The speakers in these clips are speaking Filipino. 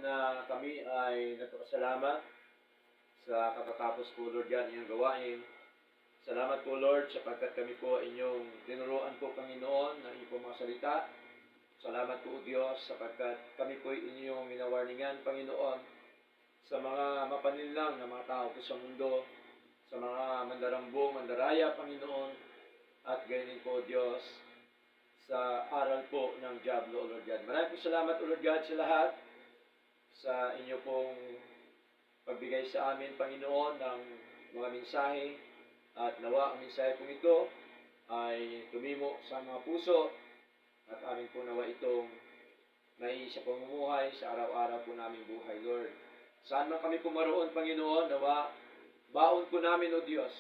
na kami ay nagpapasalamat sa katatapos po, Lord God, inyong gawain. Salamat po, Lord, sapagkat kami po inyong tinuruan po, Panginoon, ng inyong mga salita. Salamat po, Diyos, sapagkat kami po inyong minawarningan, Panginoon, sa mga mapaninlang na mga tao po sa mundo, sa mga mandarambong, mandaraya, Panginoon, at ganyan po, Diyos, sa aral po ng Diablo, Lord God. Maraming salamat, Lord God, sa lahat, sa inyo pong pagbigay sa amin, Panginoon, ng mga mensahe, at nawa ang mensahe pong ito ay tumimo sa mga puso, at amin po nawa itong naiisa pong umuhay sa araw-araw po naming buhay, Lord. Saan man kami pumaroon, Panginoon, nawa baon po namin, O Diyos,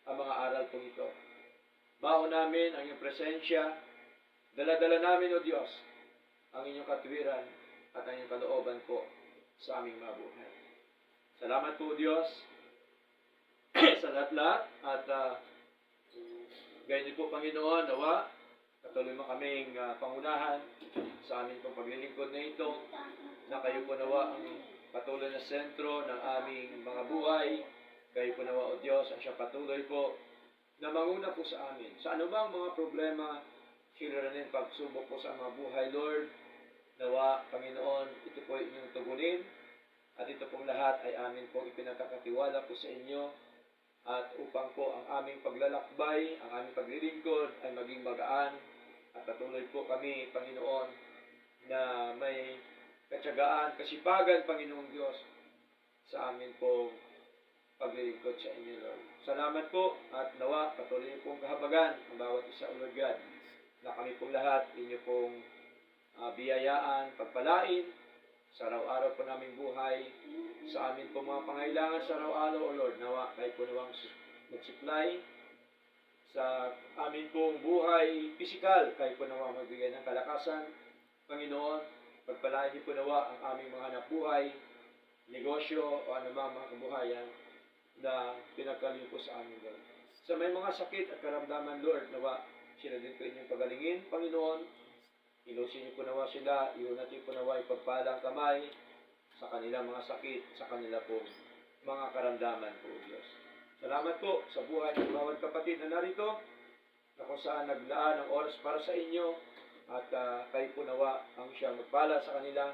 ang mga aral pong ito. Baon namin ang iyong presensya. Dala-dala namin, O Diyos, ang inyong katwiran at ang inyong kalooban po sa aming mabuhay. Salamat po, Diyos, sa lahat-lahat. At ganyan po, Panginoon, nawa patuloy mo kaming pangunahan sa aming pong paglilingkod na ito, na kayo po nawa ang patuloy na sentro ng aming mga buhay. Kayo po nawa, O Diyos, ang siya patuloy po na manguna po sa amin. Sa anumang mga problema, siliranin, pagsubok po sa mga buhay, Lord, nawa, Panginoon, ito po inyong tugunin, at ito pong lahat ay amin pong ipinagkakatiwala po sa inyo, at upang po ang aming paglalakbay, ang aming paglilingkod ay maging magaan, at patuloy po kami, Panginoon, na may katyagaan, kasipagan, Panginoong Diyos, sa amin pong paglilingkod sa inyo, Lord. Salamat po, at nawa, patuloy niyo pong kahabagan ang bawat isa, Lord God, na kami pong lahat, inyo pong biyayaan, pagpalain, sa araw-araw po naming buhay, sa amin po mga pangailangan sa araw-araw, O Lord, nawa, kayo po nawang mag-supply sa amin pong buhay pisikal, kayo po nawa magbigay ng kalakasan, Panginoon, pagpalain niyo po nawa ang aming mga hanap buhay, negosyo, o anumang mga kabuhayan na pinagkalin po sa amin, Lord. Sa may mga sakit at karamdaman, Lord, nawa, sila din po inyong pagalingin, Panginoon. Ilusin niyo po nawa sila, iunat niyo po nawa ipagpalang kamay sa kanilang mga sakit, sa kanila po mga karamdaman po, Diyos. Salamat po sa buhay ng bawat kapatid na narito, na kung saan naglaan ang oras para sa inyo, at kayo po nawa ang siyang magpala sa kanila,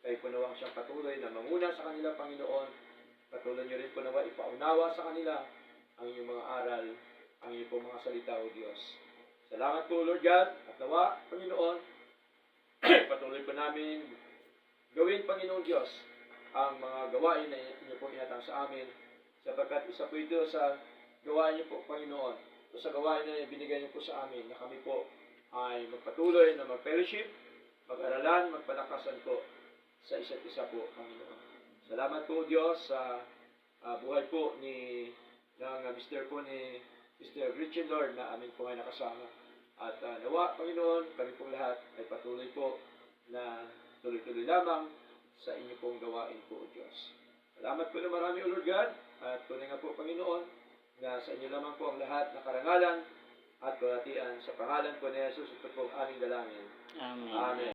kayo po nawa ang siyang patuloy na manguna sa kanila, Panginoon. Patuloy niyo rin po nawa ipaunawa sa kanila ang inyong mga aral, ang inyong po mga salita, O Diyos. Salamat po, Lord God, at nawa, Panginoon, patuloy po namin gawin, Panginoong Diyos, ang mga gawain na inyo po inatang sa amin, sapagkat isa po ito sa gawain niyo po, Panginoon, o sa gawain na binigay niyo po sa amin, na kami po ay magpatuloy na mag-fellowship, mag-aralan, magpalakasan po sa isa't isa po, Panginoon. Salamat po, Diyos, sa buhay po ng Mr. po ni Mr. Richard, Lord, na amin po ay nakasama. At nawa, Panginoon, kami pong lahat ay patuloy po na tuloy-tuloy lamang sa inyo pong gawain po, O Diyos. Salamat po na marami, O Lord God, at tunay nga po, Panginoon, na sa inyo lamang po ang lahat na karangalan at kalatian sa pangalan po ni Jesus. Ito po ang aming dalangin. Amen. Amen.